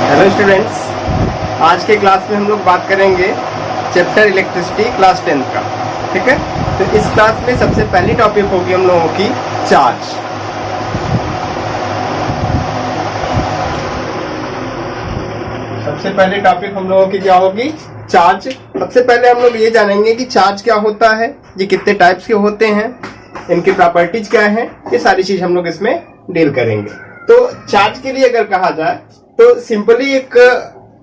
Hello students, आज के class में हम लोग बात करेंगे चैप्टर इलेक्ट्रिसिटी क्लास 10 का। ठीक है, तो इस क्लास में सबसे पहली टॉपिक होगी हम लोगों की चार्ज। सबसे पहली टॉपिक हम लोगों की क्या होगी? चार्ज। सबसे पहले हम लोग ये जानेंगे कि चार्ज क्या होता है, ये कितने टाइप्स के होते हैं, इनकी प्रॉपर्टीज क्या है, ये सारी चीज हम लोग इसमें डील करेंगे। तो चार्ज के लिए अगर कहा जाए तो सिंपली एक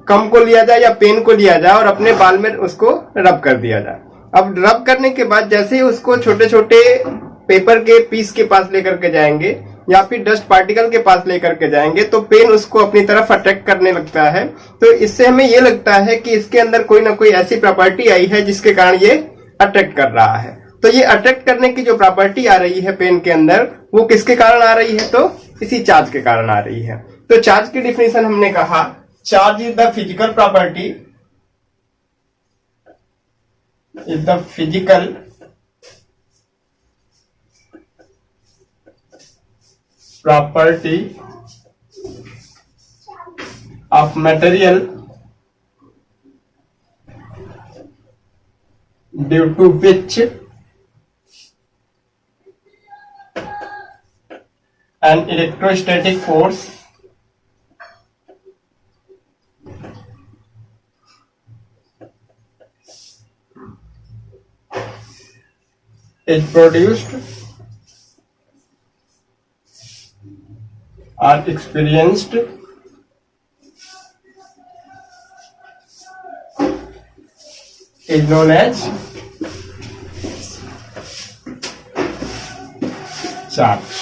कम को लिया जाए या पेन को लिया जाए और अपने बाल में उसको रब कर दिया जाए। अब रब करने के बाद जैसे ही उसको छोटे छोटे पेपर के पीस के पास लेकर के जाएंगे या फिर डस्ट पार्टिकल के पास लेकर के जाएंगे तो पेन उसको अपनी तरफ अट्रैक्ट करने लगता है। तो इससे हमें ये लगता है कि इसके अंदर कोई ना कोई ऐसी प्रॉपर्टी आई है जिसके कारण ये अट्रैक्ट कर रहा है। तो ये अट्रैक्ट करने की जो प्रॉपर्टी आ रही है पेन के अंदर, वो किसके कारण आ रही है? तो इसी चार्ज के कारण आ रही है। तो चार्ज की डिफिनेशन हमने कहा, charge is the physical property, is the physical property of material due to which an electrostatic force is produced or experienced is known as charge।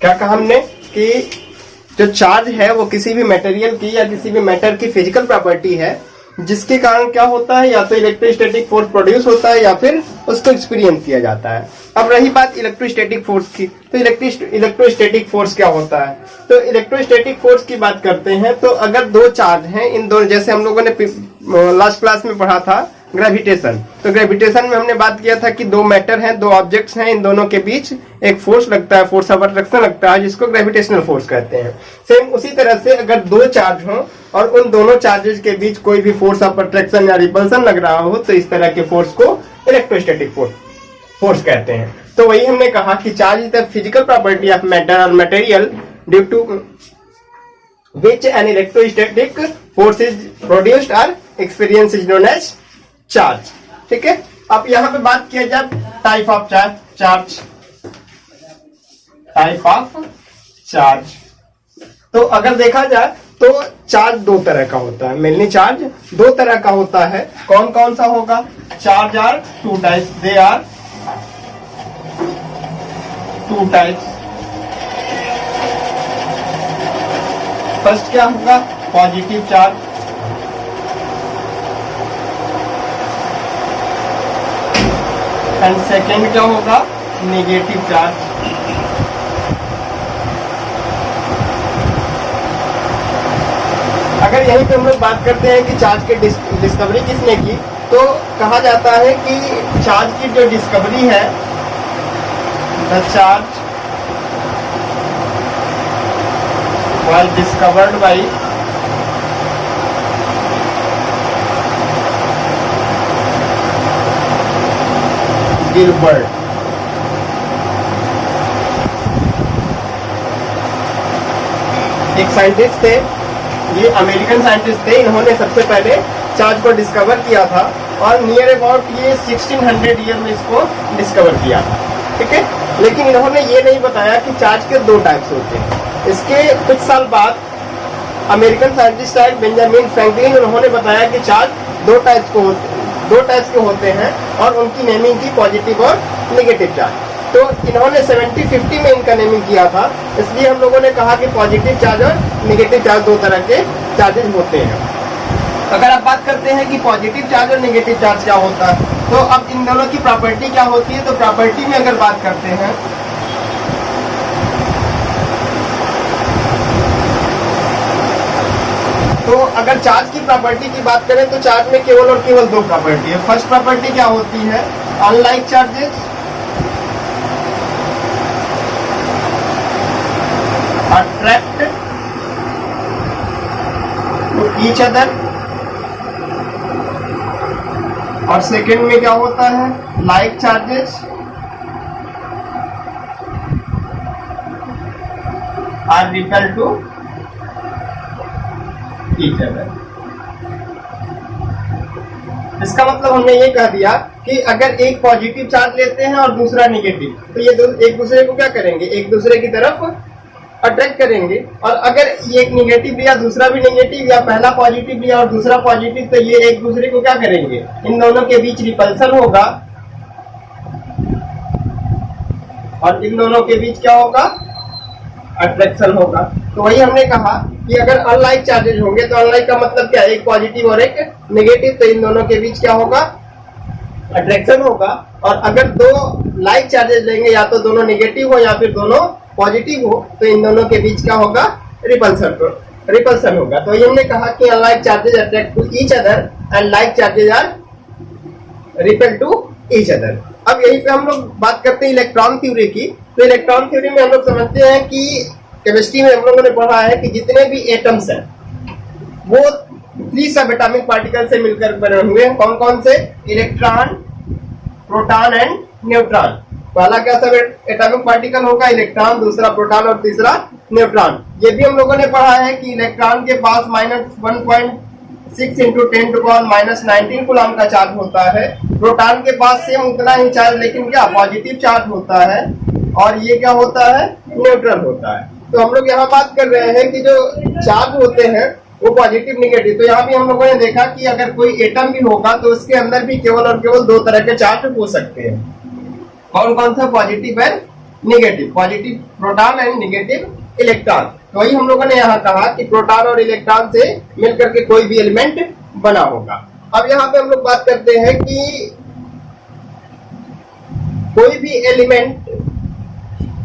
क्या कहा हमने कि जो चार्ज है वो किसी भी मटेरियल की या किसी भी मैटर की फिजिकल प्रॉपर्टी है जिसके कारण क्या होता है, या तो इलेक्ट्रोस्टैटिक फोर्स प्रोड्यूस होता है या फिर उसको एक्सपीरियंस किया जाता है। अब रही बात इलेक्ट्रोस्टैटिक फोर्स की, तो इलेक्ट्रोस्टैटिक फोर्स क्या होता है? तो इलेक्ट्रोस्टैटिक फोर्स की बात करते हैं तो अगर दो चार्ज हैं, इन दोनों, जैसे हम लोगों ने लास्ट क्लास में पढ़ा था ग्रेविटेशन, तो ग्रेविटेशन में हमने बात किया था कि दो मैटर हैं, दो ऑब्जेक्ट्स हैं, इन दोनों के बीच एक फोर्स लगता है, फोर्स ऑफ अट्रैक्शन लगता है, जिसको ग्रेविटेशनल फोर्स कहते हैं। सेम उसी तरह से अगर दो चार्ज हो और उन दोनों चार्जेस के बीच कोई भी फोर्स ऑफ अट्रैक्शन या रिपल्सन लग रहा हो तो इस तरह के फोर्स को इलेक्ट्रोस्टैटिक फोर्स कहते हैं। तो वही हमने कहा कि charge is the physical property of matter और material due to which an electrostatic force is produced और experience is known as charge. ठीक है, अब यहां पे बात किया जाए type of charge. Type of charge, तो अगर देखा जाए तो चार्ज दो तरह का होता है, मेनली चार्ज दो तरह का होता है। कौन कौन सा होगा? Charge are two types, they are two types. First क्या होगा? पॉजिटिव चार्ज, एंड सेकेंड क्या होगा? Negative charge. अगर यहीं पे हम लोग बात करते हैं कि चार्ज की डिस्कवरी किसने की, तो कहा जाता है कि चार्ज की जो डिस्कवरी है, the charge was discovered by Gilbert. एक साइंटिस्ट थे, ये अमेरिकन साइंटिस्ट थे, इन्होंने सबसे पहले चार्ज को डिस्कवर किया था और नियर अबाउट ये 1600 ईयर में इसको डिस्कवर किया था। ठीक है, लेकिन इन्होंने ये नहीं बताया कि चार्ज के दो टाइप्स होते हैं। इसके कुछ साल बाद अमेरिकन साइंटिस्ट आए बेंजामिन फ्रैंकलिन, उन्होंने बताया कि चार्ज दो टाइप्स के होते हैं और उनकी नेमिंग की पॉजिटिव और नेगेटिव चार्ज। तो इन्होंने 1750 में इनका नेमिंग किया था, इसलिए हम लोगों ने कहा कि पॉजिटिव चार्ज और नेगेटिव चार्ज दो तरह के चार्जेस होते हैं। अगर आप बात करते हैं कि पॉजिटिव चार्ज और नेगेटिव चार्ज क्या होता है, तो अब इन दोनों की प्रॉपर्टी क्या होती है? तो प्रॉपर्टी में अगर बात करते हैं तो अगर चार्ज की प्रॉपर्टी की बात करें तो चार्ज में केवल और केवल दो प्रॉपर्टी है। फर्स्ट प्रॉपर्टी क्या होती है? Unlike charges attract each other, और सेकेंड में क्या होता है, like charges are repel to each other. इसका मतलब हमने ये कह दिया कि अगर एक पॉजिटिव चार्ज लेते हैं और दूसरा नेगेटिव, तो ये एक दूसरे को क्या करेंगे, एक दूसरे की तरफ अट्रैक्ट करेंगे। और अगर ये एक नेगेटिव लिया, दूसरा भी नेगेटिव, या पहला पॉजिटिव लिया और दूसरा पॉजिटिव, तो ये एक दूसरे को क्या करेंगे, इन दोनों के बीच रिपल्सन होगा और इन दोनों के बीच क्या होगा, अट्रैक्शन होगा। तो वही हमने कहा कि अगर अनलाइक चार्जेज होंगे, तो अनलाइक का मतलब क्या है, एक पॉजिटिव और एक नेगेटिव, तो इन दोनों के बीच क्या होगा, अट्रैक्शन होगा। और अगर दो लाइक चार्जेज लेंगे, या तो दोनों नेगेटिव हो या फिर दोनों पॉजिटिव हो, तो इन दोनों के बीच क्या होगा, रिपल्सन होगा। तो ये हमने कहा कि unlike charges attract to each other and like charges are repel to each other. अब यहीं पे हम लोग बात करते हैं इलेक्ट्रॉन थ्योरी की। तो इलेक्ट्रॉन थ्योरी में हम लोग समझते हैं कि केमिस्ट्री में हम लोगों ने पढ़ा है कि जितने भी एटम्स हैं वो 3 सब एटॉमिक पार्टिकल से मिलकर बने हुए हैं। कौन कौन से, इलेक्ट्रॉन, प्रोटॉन एंड न्यूट्रॉन। पहला क्या सब एटॉमिक पार्टिकल होगा, इलेक्ट्रॉन, दूसरा प्रोटॉन और तीसरा न्यूट्रॉन। ये भी हम लोगों ने पढ़ा है कि इलेक्ट्रॉन के पास -1.6 × 10⁻⁻19 कूलम का चार्ज होता है। प्रोटॉन के पास सेम उतना ही चार्ज, लेकिन क्या पॉजिटिव चार्ज होता है, और ये क्या होता है, न्यूट्रल होता है। तो हम लोग यहाँ बात कर रहे हैं कि जो चार्ज होते हैं वो पॉजिटिव निगेटिव। तो यहाँ भी हम लोगों ने देखा कि अगर कोई एटम भी होगा तो उसके अंदर भी केवल और केवल 2 तरह के चार्ज हो सकते हैं। कौन कौन सा, positive and negative, positive proton and negative electron. तो वही हम लोगों ने यहाँ कहा कि प्रोटॉन और इलेक्ट्रॉन से मिलकर के कोई भी एलिमेंट बना होगा। अब यहाँ पे हम लोग बात करते हैं कि कोई भी एलिमेंट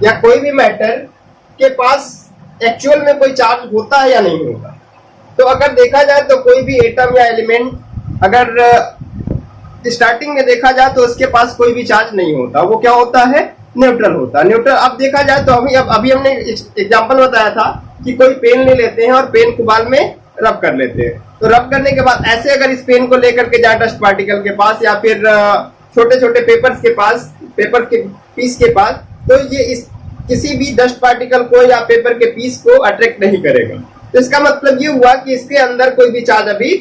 या कोई भी मैटर के पास एक्चुअल में कोई चार्ज होता है या नहीं होता। तो अगर देखा जाए तो कोई भी एटम या एलिमेंट अगर स्टार्टिंग में देखा जाए तो उसके पास कोई भी चार्ज नहीं होता, वो क्या होता है, न्यूट्रल होता है। न्यूट्रल अब देखा जाए तो अभी हमने एग्जांपल बताया था कि कोई पेन ले लेते हैं और पेन को बाल में रब कर लेते हैं। तो रब करने के बाद ऐसे अगर इस पेन को लेकर के जाए डस्ट पार्टिकल के पास या फिर छोटे छोटे पेपर्स के पास, पेपर के पीस के पास, तो ये इस किसी भी डस्ट पार्टिकल को या पेपर के पीस को अट्रैक्ट नहीं करेगा। तो इसका मतलब ये हुआ कि इसके अंदर कोई भी चार्ज अभी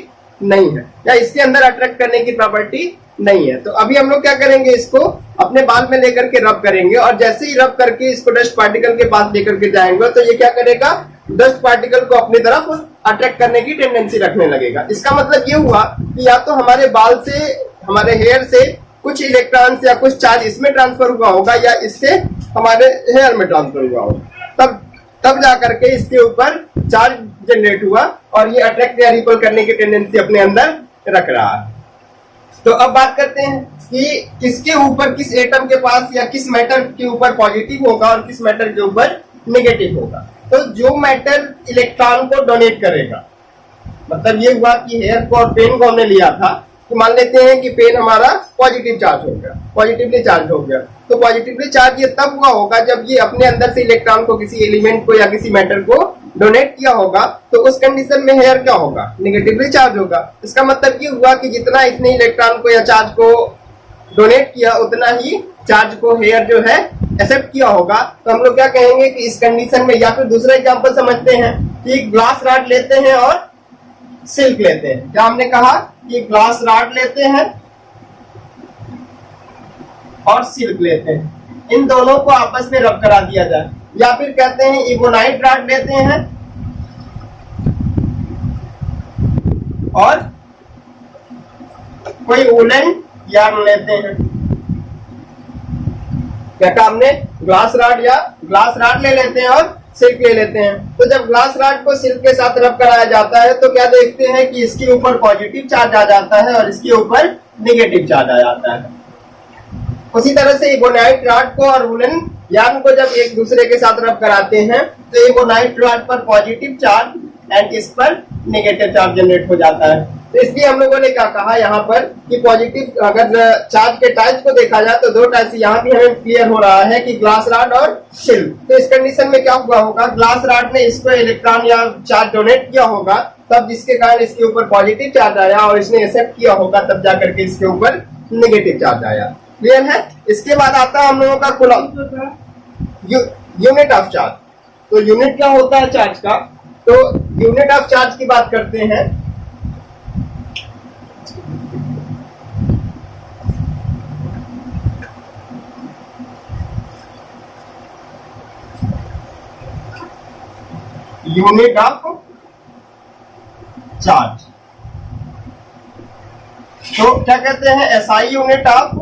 नहीं है, या इसके अंदर अट्रैक्ट करने की प्रॉपर्टी नहीं है। तो अभी हम लोग क्या करेंगे, इसको अपने बाल में लेकर के रब करेंगे, और जैसे ही रब करके इसको डस्ट पार्टिकल के पास लेकर के जाएंगे तो ये क्या करेगा, डस्ट पार्टिकल को अपनी तरफ अट्रैक्ट करने की टेंडेंसी रखने लगेगा। इसका मतलब ये हुआ कि या तो हमारे बाल से, हमारे हेयर से कुछ इलेक्ट्रॉन्स या कुछ चार्ज इसमें ट्रांसफर हुआ होगा, या इससे हमारे हेयर में ट्रांसफर हुआ होगा, तब जाकर के इसके ऊपर चार्ज जनरेट हुआ और ये अट्रैक्ट या रिपल करने की टेंडेंसी अपने अंदर रख रहा है। तो अब बात करते हैं कि किसके ऊपर, किस एटम के पास या किस मैटर के ऊपर पॉजिटिव होगा और किस मैटर के ऊपर नेगेटिव होगा। तो जो मैटर इलेक्ट्रॉन को डोनेट करेगा, मतलब ये हुआ कि हेयर को और पेन को हमने लिया था, तो मान लेते हैं कि पेन हमारा पॉजिटिव चार्ज हो गया, पॉजिटिवली चार्ज हो गया। तो पॉजिटिवली चार्ज ये तब हुआ होगा जब ये अपने अंदर से इलेक्ट्रॉन को किसी एलिमेंट को या किसी मैटर को डोनेट किया होगा, तो उस कंडीशन में हेयर क्या होगा, नेगेटिवली चार्ज होगा। इसका मतलब ये हुआ कि जितना इसने इलेक्ट्रॉन को या चार्ज को डोनेट किया उतना ही चार्ज को हेयर जो है एक्सेप्ट किया होगा। तो हम लोग क्या कहेंगे कि इस कंडीशन में, या फिर दूसरा एग्जांपल समझते हैं कि ग्लास रॉड लेते हैं और सिल्क लेते हैं। क्या हमने कहा कि ग्लास रॉड लेते हैं और सिल्क लेते हैं, इन दोनों को आपस में रब करा दिया जाए। या फिर कहते हैं इबोनाइट रॉड लेते हैं और कोई वुलन यार्न लेते हैं। क्या काम ने, ग्लास रॉड या ग्लास रॉड ले लेते हैं और सिल्क ले लेते हैं। तो जब ग्लास रॉड को सिल्क के साथ रब कराया जाता है तो क्या देखते हैं कि इसके ऊपर पॉजिटिव चार्ज आ जाता है और इसके ऊपर नेगेटिव चार्ज आ जाता है। उसी तरह से इबोनाइट रॉड को और वुलन यार्न को जब एक दूसरे के साथ रब कराते हैं तो इबोनाइट रॉड पर पॉजिटिव चार्ज एंड इस पर नेगेटिव चार्ज जनरेट हो जाता है। तो इसलिए हम लोगों ने क्या कहा यहाँ पर कि पॉजिटिव, अगर चार्ज के टाइप्स को देखा जाए तो 2 टाइप से यहाँ भी हमें क्लियर हो रहा है कि ग्लास रॉड और सिल्क। तो इस कंडीशन में क्या हुआ होगा, ग्लास रॉड ने इसको इलेक्ट्रॉन या चार्ज डोनेट किया होगा, तब जिसके कारण इसके ऊपर पॉजिटिव चार्ज आया और इसने एक्सेप्ट किया होगा तब जाकर के इसके ऊपर नेगेटिव चार्ज आया। क्लियर है? इसके बाद आता है हम लोगों का कूलम्ब, यूनिट ऑफ चार्ज। तो यूनिट क्या होता है चार्ज का? तो यूनिट ऑफ चार्ज की बात करते हैं। यूनिट ऑफ चार्ज तो क्या कहते हैं? SI unit of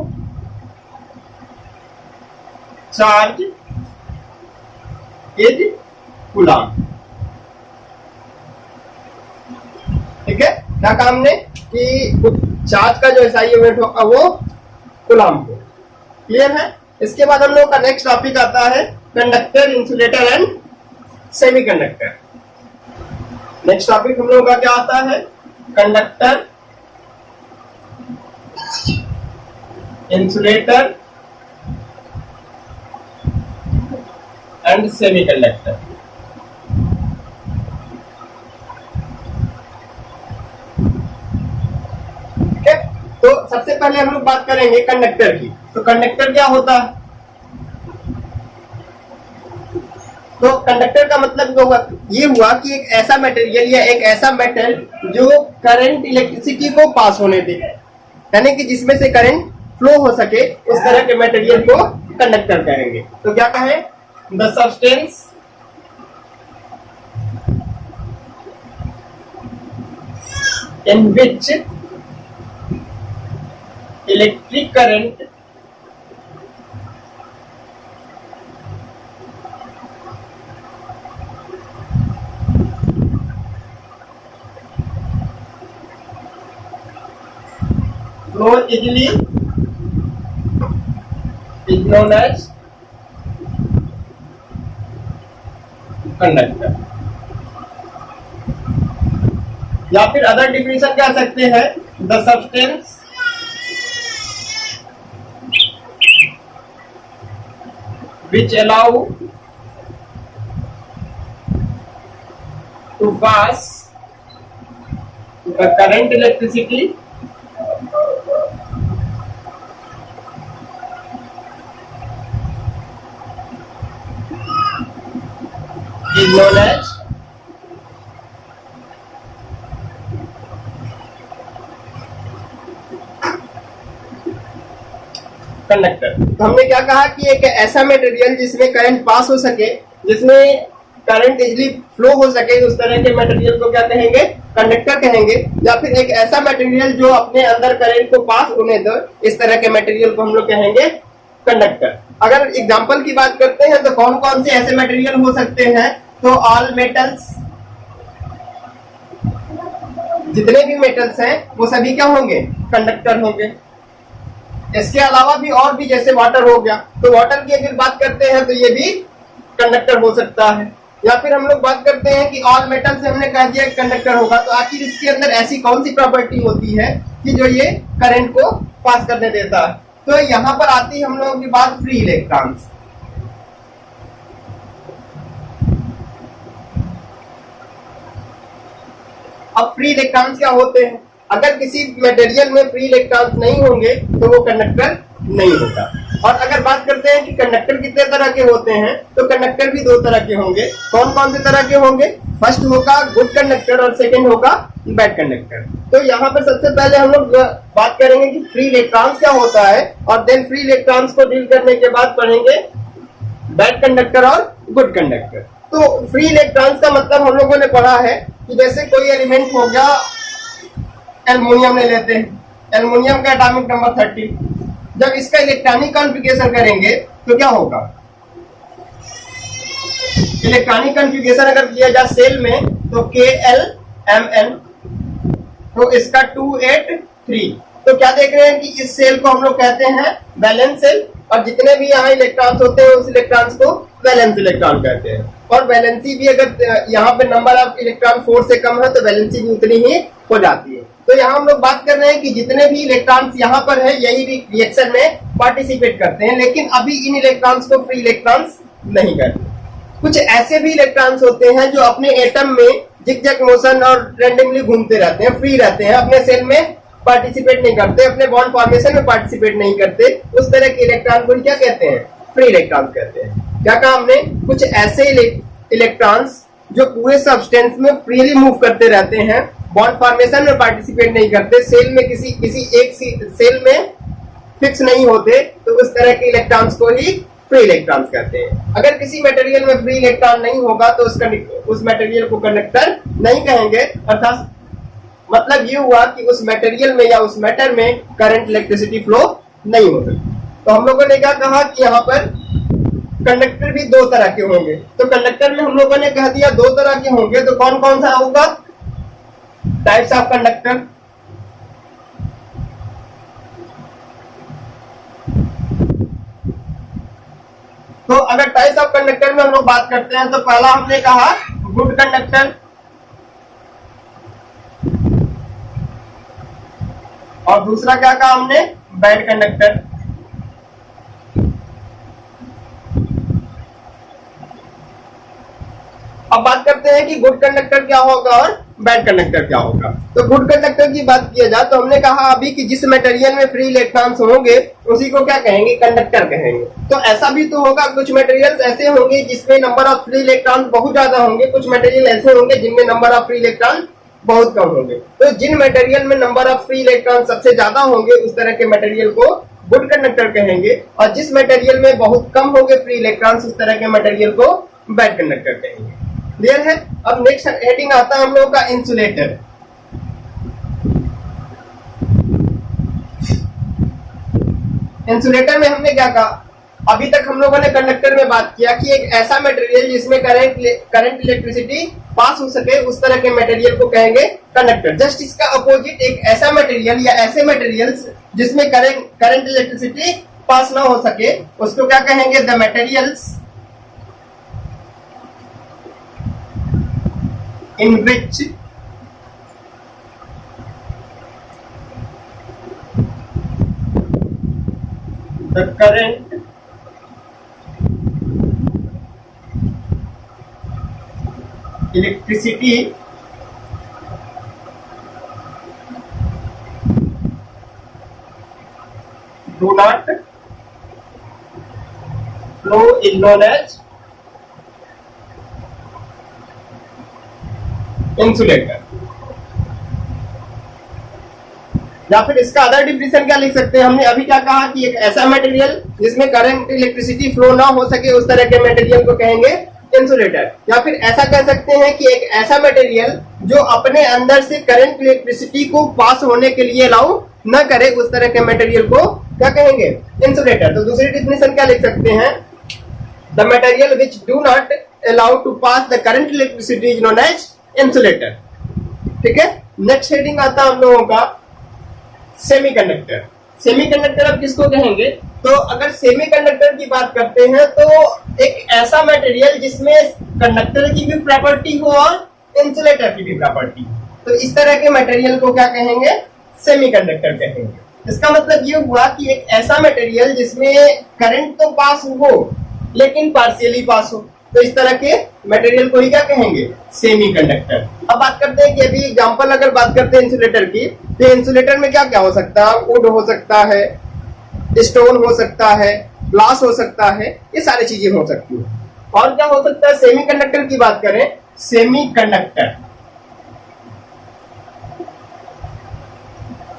charge is coulomb. ठीक है, क्या काम ने कि चार्ज का जो एसआई यूनिट होगा वो कूलम्ब हो। क्लियर है? इसके बाद हम लोग का नेक्स्ट टॉपिक आता है conductor, insulator and semiconductor. Next topic हम लोगों का क्या आता है? Conductor, insulator and semiconductor. ठीक है, तो सबसे पहले हम लोग बात करेंगे कंडक्टर की। तो कंडक्टर क्या होता है? तो कंडक्टर का मतलब ये हुआ कि एक ऐसा मटेरियल या एक ऐसा मेटल जो करंट इलेक्ट्रिसिटी को पास होने दे, यानी कि जिसमें से करंट फ्लो हो सके, उस तरह के मटेरियल को कंडक्टर कहेंगे। तो क्या कहें? The substance in which electric current flow easily is known as conductor. या फिर अदर डिफिनेशन क्या सकते हैं? The substance which allow to pass the current electricity is known as conductor. तो हमने क्या कहा कि एक ऐसा मटेरियल जिसमें करंट पास हो सके, जिसमें करंट इजीली फ्लो हो सके, उस तरह के मटेरियल को क्या कहेंगे? कंडक्टर कहेंगे। या फिर एक ऐसा मटेरियल जो अपने अंदर करंट को पास होने दो, इस तरह के मटेरियल को हम लोग कहेंगे कंडक्टर। अगर एग्जांपल की बात करते हैं तो कौन कौन से ऐसे मटेरियल हो सकते हैं? तो ऑल मेटल्स, जितने भी मेटल्स हैं वो सभी क्या होंगे? कंडक्टर होंगे। इसके अलावा भी और भी, जैसे वाटर हो गया, तो वाटर की अगर बात करते हैं तो ये भी कंडक्टर हो सकता है। या फिर हम लोग बात करते हैं कि ऑल मेटल से हमने कह दिया कंडक्टर होगा, तो आखिर इसके अंदर ऐसी कौन सी प्रॉपर्टी होती है कि जो ये करंट को पास करने देता है? तो यहाँ पर आती है हम लोगों की बात फ्री इलेक्ट्रॉन्स। अब फ्री इलेक्ट्रॉन्स क्या होते हैं? अगर किसी मटेरियल में फ्री इलेक्ट्रॉन्स नहीं होंगे तो वो कंडक्टर नहीं होता। और अगर बात करते हैं कि कंडक्टर कितने तरह के होते हैं, तो कंडक्टर भी दो तरह के होंगे। कौन कौन से तरह के होंगे? फर्स्ट होगा गुड कंडक्टर और सेकंड होगा बैड कंडक्टर। तो यहाँ पर सबसे पहले हम लोग बात करेंगे कि फ्री इलेक्ट्रॉन्स क्या होता है, और देन फ्री इलेक्ट्रॉन्स को डील करने के बाद पढ़ेंगे बैड कंडक्टर और गुड कंडक्टर। तो फ्री इलेक्ट्रॉन्स का मतलब हम लोगों ने पढ़ा है कि जैसे कोई एलिमेंट हो गया, एल्युमिनियम ले लेते हैं, एल्युमिनियम का एटॉमिक नंबर 30। जब इसका इलेक्ट्रॉनिक कॉन्फ़िगरेशन करेंगे तो क्या होगा? इलेक्ट्रॉनिक कॉन्फ़िगरेशन अगर किया जाए सेल में तो KLMN, तो इसका 283। तो क्या देख रहे हैं कि इस सेल को हम लोग कहते हैं वैलेंस सेल, और जितने भी यहाँ इलेक्ट्रॉन्स होते हैं उस इलेक्ट्रॉन्स को वैलेंस इलेक्ट्रॉन कहते हैं। और वैलेंसी भी अगर यहाँ पे नंबर ऑफ इलेक्ट्रॉन 4 से कम है तो वैलेंसी भी उतनी ही हो जाती है। तो यहाँ हम लोग बात कर रहे हैं कि जितने भी इलेक्ट्रॉन्स यहाँ पर है यही रिएक्शन में पार्टिसिपेट करते हैं, लेकिन अभी इन इलेक्ट्रॉन्स को फ्री इलेक्ट्रॉन्स नहीं करते। कुछ ऐसे भी इलेक्ट्रॉन्स होते हैं जो अपने एटम में जिगजैग मोशन और रैंडमली घूमते रहते हैं, फ्री रहते हैं, अपने सेल में पार्टिसिपेट नहीं करते, अपने बॉन्ड फॉर्मेशन में पार्टिसिपेट नहीं करते, उस तरह के इलेक्ट्रॉन को क्या कहते हैं? फ्री इलेक्ट्रॉन्स कहते हैं। क्या कहा हमने? कुछ ऐसे इलेक्ट्रॉन्स जो पूरे सब्सटेंस में फ्रीली मूव करते रहते हैं, बॉन्ड फॉर्मेशन में पार्टिसिपेट नहीं करते, सेल में किसी एक सेल में फिक्स नहीं होते, तो उस तरह के इलेक्ट्रॉन्स को ही फ्री इलेक्ट्रॉन्स कहते हैं। अगर किसी मटेरियल में फ्री इलेक्ट्रॉन नहीं होगा तो उस मटेरियल को कंडक्टर नहीं कहेंगे। अर्थात मतलब ये हुआ कि उस मटेरियल में या उस मैटर में करंट इलेक्ट्रिसिटी फ्लो नहीं हो सकती। तो हम लोगों ने क्या कहा कि यहाँ पर कंडक्टर भी दो तरह के होंगे। तो कंडक्टर में हम लोगों ने कह दिया दो तरह के होंगे, तो कौन कौन सा होगा? Types of conductor. तो अगर टाइप्स ऑफ कंडक्टर में हम लोग बात करते हैं तो पहला हमने कहा गुड कंडक्टर, और दूसरा क्या कहा हमने? Bad conductor. अब बात करते हैं कि गुड कंडक्टर क्या होगा और बैड कंडक्टर क्या होगा। तो गुड कंडक्टर की बात किया जाए तो हमने कहा अभी कि जिस मटेरियल में फ्री इलेक्ट्रॉन्स होंगे उसी को क्या कहेंगे? कंडक्टर कहेंगे। तो ऐसा भी तो होगा, कुछ मटेरियल्स ऐसे होंगे जिसमें नंबर ऑफ फ्री इलेक्ट्रॉन्स बहुत ज्यादा होंगे, कुछ मटेरियल ऐसे होंगे जिनमें नंबर ऑफ फ्री इलेक्ट्रॉन बहुत कम होंगे। तो जिन मटेरियल में नंबर ऑफ फ्री इलेक्ट्रॉन सबसे ज्यादा होंगे उस तरह के मटेरियल को गुड कंडक्टर कहेंगे, और जिस मटेरियल में बहुत कम होंगे फ्री इलेक्ट्रॉन्स उस तरह के मटेरियल को बैड कंडक्टर कहेंगे। क्लियर है? अब नेक्स्ट हेडिंग आता है हम लोगों का इंसुलेटर। इंसुलेटर में हमने क्या कहा? अभी तक हम लोगों ने कंडक्टर में बात किया कि एक ऐसा मटेरियल जिसमें करंट इलेक्ट्रिसिटी पास हो सके उस तरह के मटेरियल को कहेंगे कंडक्टर। जस्ट इसका अपोजिट एक ऐसा मटेरियल या ऐसे मटेरियल्स जिसमें करंट इलेक्ट्रिसिटी पास ना हो सके उसको क्या कहेंगे? The materials in which the current electricity do not flow is known as insulator. या फिर इसका अदर डिफिनेशन क्या लिख सकते हैं? हमने अभी क्या कहा कि एक ऐसा मटेरियल जिसमें करंट इलेक्ट्रिसिटी फ्लो ना हो सके उस तरह के मटेरियल को कहेंगे इंसुलेटर। या फिर ऐसा कह सकते हैं कि एक ऐसा मटेरियल जो अपने अंदर से करंट इलेक्ट्रिसिटी को पास होने के लिए अलाउ न करे उस तरह के मटेरियल को क्या कहेंगे? इंसुलेटर। तो दूसरी डिफिनेशन क्या लिख सकते हैं? The material which do not allow to pass the current electricity is known as insulator. ठीक है, नेक्स्ट हेडिंग आता है हम लोगों का सेमीकंडक्टर। सेमीकंडक्टर अब किसको कहेंगे? तो अगर सेमीकंडक्टर की बात करते हैं तो एक ऐसा मटेरियल जिसमें कंडक्टर की भी प्रॉपर्टी हो और इंसुलेटर की भी प्रॉपर्टी हो, तो इस तरह के मटेरियल को क्या कहेंगे? सेमीकंडक्टर कहेंगे। इसका मतलब ये हुआ कि एक ऐसा मटेरियल जिसमें करंट तो पास हो लेकिन पार्शियली पास हो, तो इस तरह के मटेरियल को ही क्या कहेंगे? सेमीकंडक्टर। अब बात करते हैं कि अभी एग्जांपल अगर बात करते हैं इंसुलेटर की, तो इंसुलेटर में क्या क्या हो सकता है? वुड हो सकता है, स्टोन हो सकता है, ग्लास हो सकता है, ये सारी चीजें हो सकती है। और क्या हो सकता है? सेमीकंडक्टर की बात करें, सेमीकंडक्टर,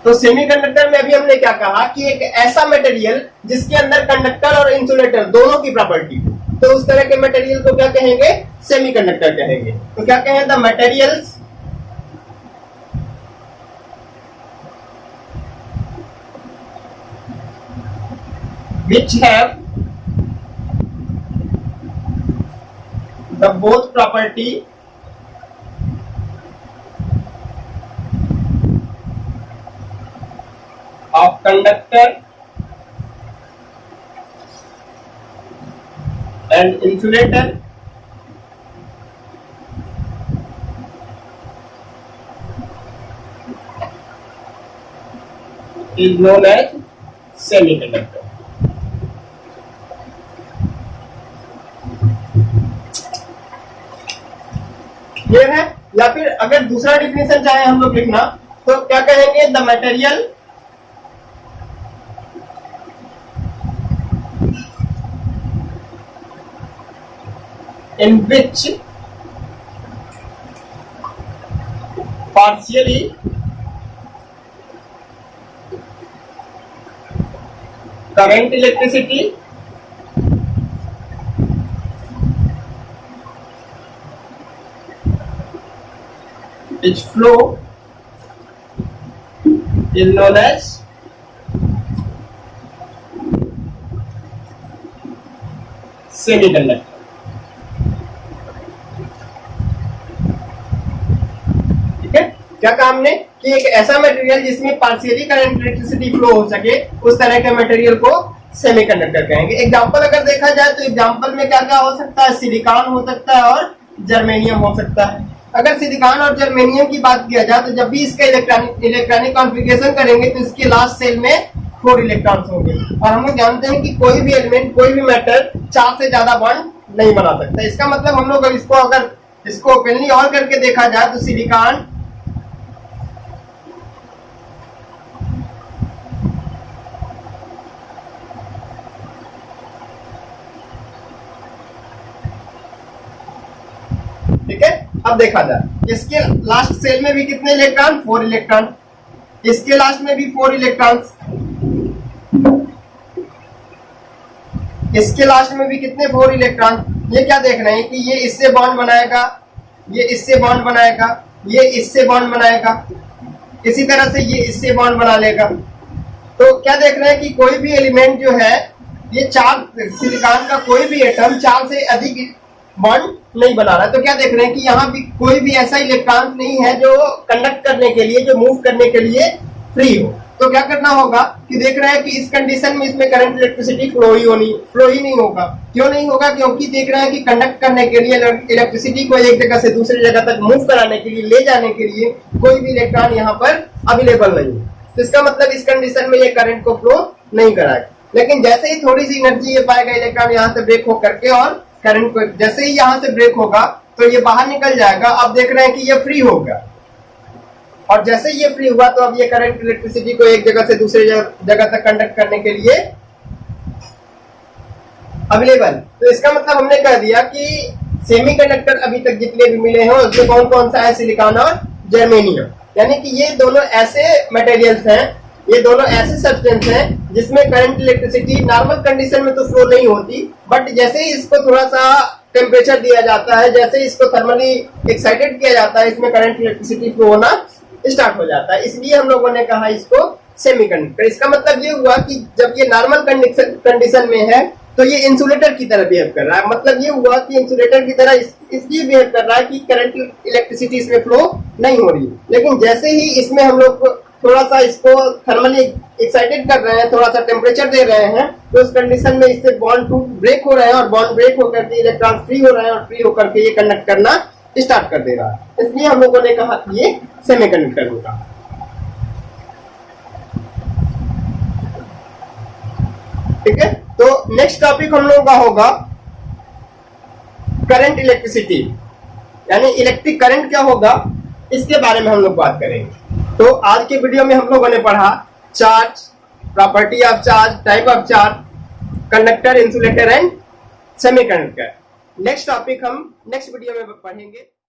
तो सेमीकंडक्टर में अभी हमने क्या कहा कि एक ऐसा मटेरियल जिसके अंदर कंडक्टर और इंसुलेटर दोनों की प्रॉपर्टी हो, तो उस तरह के मटेरियल को क्या कहेंगे? सेमीकंडक्टर कहेंगे। तो क्या कहें? The materials which have the both property of conductor and insulator is known as semiconductor. Clear है? या फिर अगर दूसरा डिफिनेशन चाहे हम लोग लिखना तो क्या कहेंगे, the material in which partially current electricity which flow is known as semiconductor। ठीक है, क्या कहा हमने कि एक ऐसा मटेरियल जिसमें पार्शियली करंट इलेक्ट्रिसिटी फ्लो हो सके, उस तरह के मटेरियल को सेमीकंडक्टर कहेंगे। एग्जांपल अगर देखा जाए तो एग्जांपल में क्या क्या हो सकता है, सिलिकॉन हो सकता है और जर्मेनियम हो सकता है। अगर सिलिकॉन और जर्मेनियम की बात किया जाए तो जब भी इसका इलेक्ट्रॉनिक कॉन्फ़िगरेशन करेंगे तो इसके लास्ट सेल में 4 इलेक्ट्रॉन्स होंगे, और हम लोग जानते हैं कि कोई भी एलिमेंट, कोई भी मैटर 4 से ज्यादा बॉन्ड नहीं बना सकता। इसका मतलब हम लोग अगर इसको ओपनली और करके देखा जाए तो सिलिकॉन ठीक है, अब देखा जाए इसके लास्ट सेल में भी कितने इलेक्ट्रॉन, 4 इलेक्ट्रॉन, इसके लास्ट में भी 4 इलेक्ट्रॉन्स, इसके लास्ट में भी कितने 4 इलेक्ट्रॉन। ये क्या देख रहे हैं कि ये इससे बॉन्ड बनाएगा, ये इससे बॉन्ड बनाएगा, ये इससे बॉन्ड बनाएगा, इसी तरह से ये इससे बॉन्ड बना लेगा। तो क्या देख रहे हैं कि कोई भी एलिमेंट जो है, ये 4 सिलिकॉन का कोई भी एटम 4 से अधिक बॉन्ड नहीं बना रहा है। तो क्या देख रहे हैं कि यहाँ भी कोई भी ऐसा इलेक्ट्रॉन नहीं है जो कंडक्ट करने के लिए, जो मूव करने के लिए फ्री हो। तो क्या करना होगा कि देख रहे हैं कि इस कंडीशन में इसमें करंट इलेक्ट्रिसिटी फ्लो ही नहीं होगा। क्यों नहीं होगा? क्योंकि देख रहे हैं कि कंडक्ट करने के लिए, इलेक्ट्रिसिटी को एक जगह से दूसरी जगह तक मूव कराने के लिए, ले जाने के लिए कोई भी इलेक्ट्रॉन यहाँ पर अवेलेबल नहीं है। तो इसका मतलब इस कंडीशन में ये करंट को फ्लो नहीं कराएगा। लेकिन जैसे ही थोड़ी सी एनर्जी ये पाएगा इलेक्ट्रॉन यहाँ से ब्रेक होकर के, और करंट को जैसे ही यहाँ से ब्रेक होगा तो ये बाहर निकल जाएगा। अब देख रहे हैं कि ये फ्री हो गया, और जैसे ये फ्री हुआ तो अब ये करंट इलेक्ट्रिसिटी को एक जगह से दूसरी जगह तक कंडक्ट करने के लिए अवेलेबल। तो इसका मतलब हमने कह दिया कि सेमीकंडक्टर अभी तक जितने भी मिले हैं उसमें कौन कौन सा है, सिलिकॉन और जर्मेनियम। यानी कि ये दोनों ऐसे मटेरियल्स हैं, ये दोनों ऐसे सब्सटेंस हैं जिसमें करंट इलेक्ट्रिसिटी नॉर्मल कंडीशन में तो फ्लो नहीं होती, बट जैसे ही इसको थोड़ा सा टेम्परेचर दिया जाता है, जैसे इसको थर्मली एक्साइटेड किया जाता है, इसमें करंट इलेक्ट्रिसिटी फ्लो होना स्टार्ट हो जाता है। इसलिए हम लोगों ने कहा इसको सेमीकंडक्टर। इसका मतलब ये हुआ कि जब ये नॉर्मल कंडीशन में है तो ये इंसुलेटर की तरह बिहेव कर रहा है। मतलब ये हुआ कि इंसुलेटर की तरह इसलिए बिहेव कर रहा है कि करंट इलेक्ट्रिसिटी इसमें फ्लो नहीं हो रही। लेकिन जैसे ही इसमें हम लोग थोड़ा सा इसको थर्मली एक्साइटेड कर रहे हैं, थोड़ा सा टेम्परेचर दे रहे हैं, तो उस कंडीशन में इससे बॉन्ड ब्रेक हो रहे हैं, और बॉन्ड ब्रेक होकर के इलेक्ट्रॉन फ्री हो रहे हैं, और फ्री होकर के ये कंडक्ट करना स्टार्ट कर दे रहा है। इसलिए हम लोगों ने कहा ये सेमीकंडक्टर होगा। ठीक है, तो नेक्स्ट टॉपिक हम लोगों का होगा करंट इलेक्ट्रिसिटी, यानी इलेक्ट्रिक करंट क्या होगा, इसके बारे में हम लोग बात करेंगे। तो आज के वीडियो में हम लोगों ने पढ़ा charge, property of charge, type of charge, conductor, insulator and semiconductor. Next topic हम नेक्स्ट वीडियो में पढ़ेंगे।